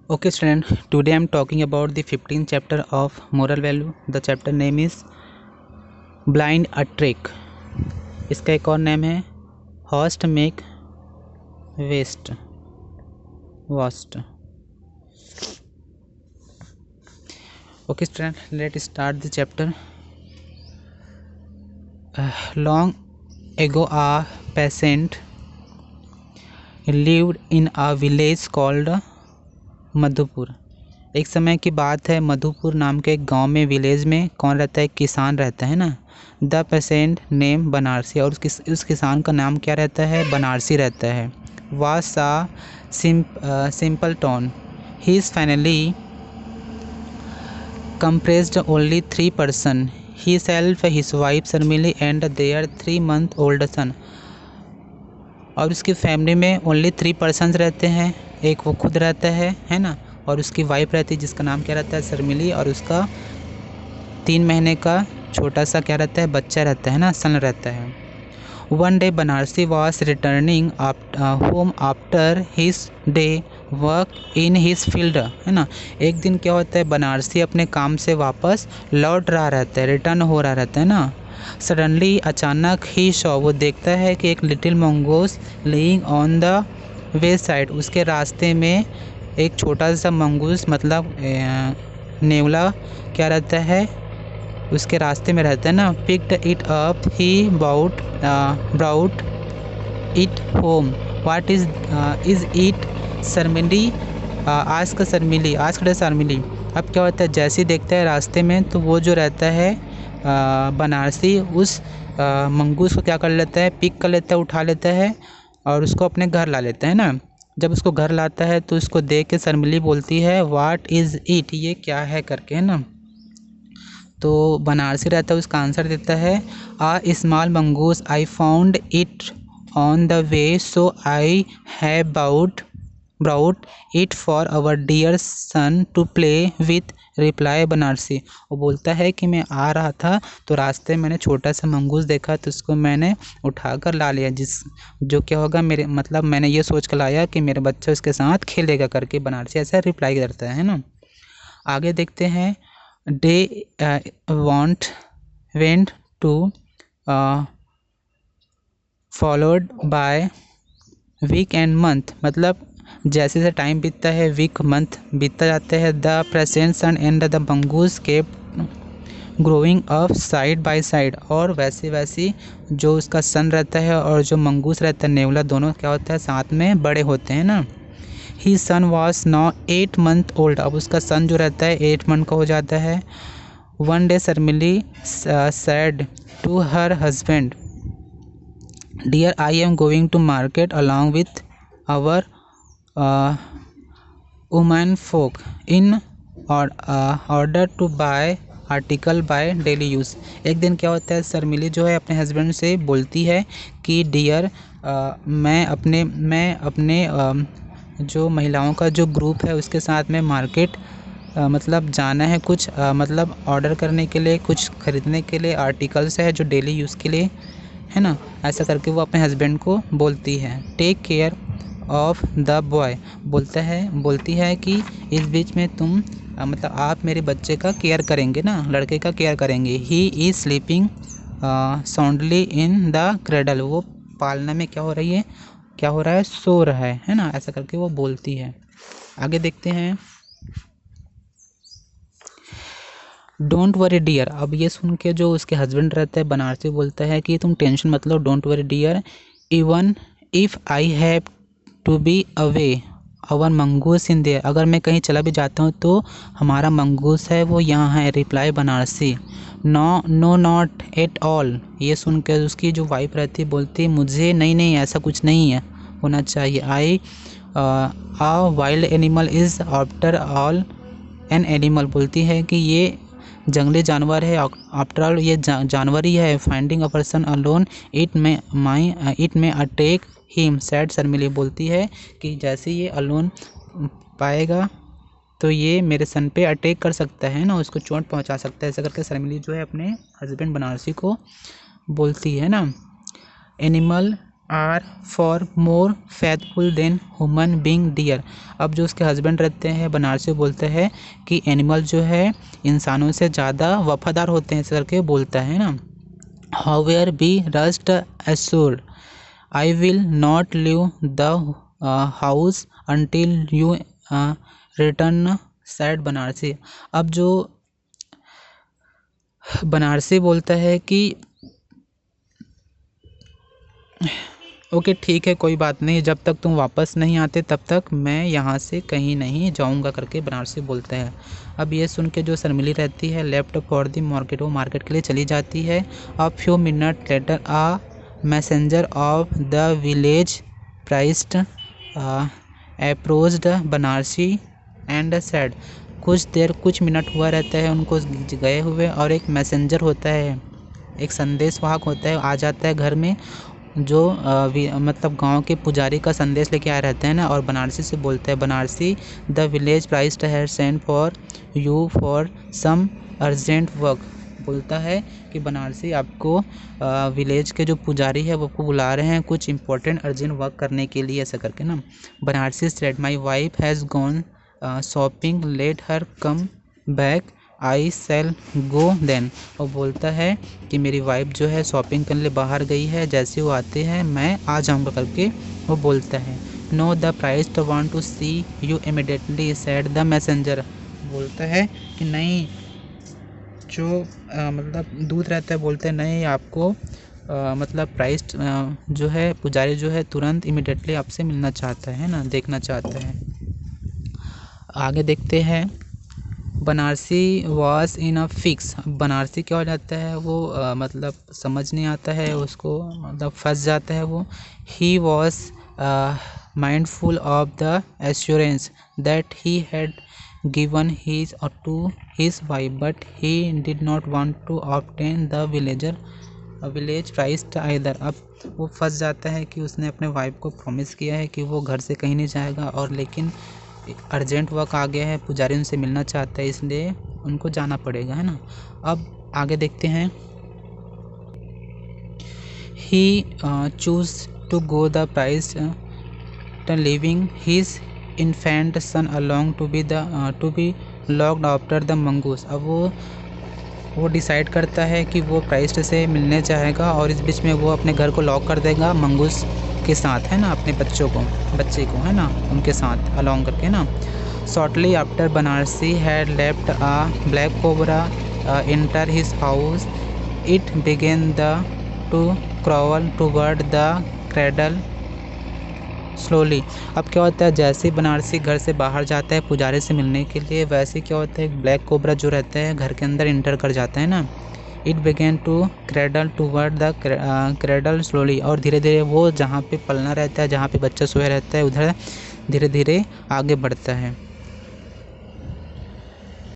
Okay, student. Today I am talking about the 15th chapter of moral value. The chapter name is Blind a Trick. इसका एक और name है Host Make Waste. Okay, student. Let's start the chapter. Long ago, a peasant lived in a village called Madhupur. एक समय की बात है, मधुपुर नाम के एक गांव में, विलेज में कौन रहता है? किसान रहता है ना। द पेसेंट नेम बनारसी, और उस किसान का नाम क्या रहता है? बनारसी रहता है। Was a simple town, he is finally compressed only 3 person, he self, his wife Sharmili and their 3 month old son. और उसकी फैमिली में ओनली 3 पर्सन्स रहते हैं। एक वो खुद रहता है ना, और उसकी वाइफ रहती है जिसका नाम क्या रहता है? शर्मिली, और उसका 3 महीने का छोटा सा क्या रहता है? बच्चा रहता है ना, सन रहता है। One day Banarasi was returning home after his day work in his field, है ना। एक दिन क्या होता है, बनारसी अपने काम से वापस लौट रहा रहता है, रिटर्न हो रहा रहता है ना। सडनली, अचानक, ही शॉ, वो देखता है कि एक little mongoose laying on the way side, उसके रास्ते में एक छोटा सा मंगूस मतलब नेवला क्या रहता है? उसके रास्ते में रहता है ना। Picked it up, he brought it home. What is it Sharmili? Ask Sharmili. अब क्या होता है, जैसे ही देखता है रास्ते में, तो वो जो रहता है बनारसी उस मंगूस को क्या कर लेता है? पिक कर लेता है, उठा लेता है, और उसको अपने घर ला लेता है ना। जब उसको घर लाता है तो उसको देख के शर्मिली बोलती है व्हाट इज़ इट, ये क्या है करके, है ना। तो बनारसी रहता है, उसका आंसर देता है a small mongoose, I found it on the way, so I have brought it for our dear son to play with, reply Banarasi. वो बोलता है कि मैं आ रहा था तो रास्ते में मैंने छोटा सा मंगूस देखा, तो उसको मैंने उठाकर ला लिया, जो क्या होगा, मेरे मतलब मैंने ये सोच कर लाया कि मेरा बच्चा उसके साथ खेलेगा करके बनारसी ऐसा रिप्लाई करता है ना। आगे देखते हैं। Day went to followed by week and month, मतलब जैसे जैसे टाइम बीतता है, वीक मंथ बीतता जाता है। The present son and the mongoose kept growing up side by side, और वैसे जो उसका सन रहता है और जो मंगूस रहता है नेवला, दोनों क्या होता है? साथ में बड़े होते हैं ना। ही सन वॉज नाउ 8 month ओल्ड, अब उसका सन जो रहता है 8 month का हो जाता है। One day Sharmili said to her husband, dear I am going to market along with our women folk in order to buy article by daily use. एक दिन क्या होता है, शर्मिली जो है अपने हस्बैंड से बोलती है कि डियर मैं अपने जो महिलाओं का जो ग्रुप है उसके साथ में मार्केट मतलब जाना है, कुछ मतलब ऑर्डर करने के लिए, कुछ ख़रीदने के लिए, आर्टिकल्स है जो डेली यूज़ के लिए, है ना। ऐसा करके वो अपने हस्बैंड को बोलती है। Take care of the boy, बोलती है कि इस बीच में तुम मतलब आप मेरे बच्चे का केयर करेंगे ना, लड़के का केयर करेंगे। He is sleeping soundly in the cradle, वो पालना में क्या हो रहा है? सो रहा है ना। ऐसा करके वो बोलती है। आगे देखते हैं। डोंट वरी डियर, अब ये सुन के जो उसके हस्बैंड रहता है बनारसी बोलता है कि तुम टेंशन मत लो, don't worry dear, even if I have to be away our mongoose in there, अगर मैं कहीं चला भी जाता हूँ तो हमारा मंगूस है वो यहाँ है, reply Banarasi. No not at all, ये सुन के उसकी जो वाइफ रहती है बोलती है मुझे नहीं ऐसा कुछ नहीं है होना चाहिए। I a wild animal is after all an animal, बोलती है कि ये जंगली जानवर है, आफ्टर ऑल ये जानवर ही है। Finding a person alone it में अटैक हिम, सैड शर्मिली, बोलती है कि जैसे ये अलोन पाएगा तो ये मेरे सन पे अटैक कर सकता है ना, उसको चोट पहुंचा सकता है। ऐसा करके शर्मिली जो है अपने हस्बैंड बनारसी को बोलती है ना। Animal are far more faithful than human being dear. अब जो उसके हस्बैंड रहते हैं बनारसी बोलते हैं कि एनिमल जो है इंसानों से ज़्यादा वफादार होते हैं, ऐसे करके बोलता है ना। However be rest assured I will not leave the house until you return said Banarasi. अब जो बनारसी बोलता है कि ओके ठीक है, कोई बात नहीं, जब तक तुम वापस नहीं आते तब तक मैं यहाँ से कहीं नहीं जाऊँगा, करके बनारसी बोलते हैं। अब ये सुन के जो शर्मिली रहती है लेफ्ट फॉर द मार्केट, वो मार्केट के लिए चली जाती है। A few minute later a messenger of the village priest approached Banarasi and said. कुछ मिनट हुआ रहता है उनको गए हुए, और एक मैसेंजर होता है, एक संदेशवाहक होता है, आ जाता है घर में, जो मतलब गांव के पुजारी का संदेश लेके आए रहते हैं ना, और बनारसी से बोलते हैं, Banarasi the village priest had send for you for some urgent work. बोलता है कि बनारसी आपको विलेज के जो पुजारी है वो आपको बुला रहे हैं कुछ इंपॉर्टेंट अर्जेंट वर्क करने के लिए, ऐसा करके ना। Banarasi said my wife has gone shopping, let her come back, I shall go then. और बोलता है कि मेरी वाइफ जो है शॉपिंग करने लिए बाहर गई है, जैसे वो आते हैं मैं आ जाऊंगा, करके वो बोलता है। No the priest want to see you immediately said the messenger. बोलता है कि नहीं, जो मतलब दूत रहता है, बोलते हैं नहीं आपको मतलब प्राइस्ट जो है पुजारी जो है तुरंत इमिडिएटली आपसे मिलना चाहता है ना, देखना चाहता है। आगे देखते हैं। Banarasi was in a fix. Banarasi क्या हो जाता है, वो मतलब समझ नहीं आता है उसको, मतलब फंस जाता है वो। He was mindful of the assurance that he had given his to his wife, but he did not want to obtain the village priest either. अब वो फंस जाता है कि उसने अपने वाइफ को प्रॉमिस किया है कि वो घर से कहीं नहीं जाएगा, और लेकिन अर्जेंट वर्क आ गया है, पुजारी उनसे मिलना चाहता है, इसलिए उनको जाना पड़ेगा, है ना। अब आगे देखते हैं। He choose to go the price living his infant son along to be locked after the mongoose. अब वो डिसाइड करता है कि वो प्राइस्ट से मिलने जाएगा, और इस बीच में वो अपने घर को लॉक कर देगा मंगूस के साथ, है ना, अपने बच्चे को है ना, उनके साथ अलोंग करके ना। Shortly after Banarasi had left a black cobra enter his house, it began to crawl toward the cradle slowly. अब क्या होता है, जैसे बनारसी घर से बाहर जाता है पुजारी से मिलने के लिए, वैसे क्या होता है ब्लैक कोबरा जो रहता है घर के अंदर इंटर कर जाता है ना। It began to cradle toward the cradle slowly, और धीरे धीरे वो जहाँ पे पलना रहता है, जहाँ पे बच्चा सोया रहता है, उधर धीरे धीरे आगे बढ़ता है।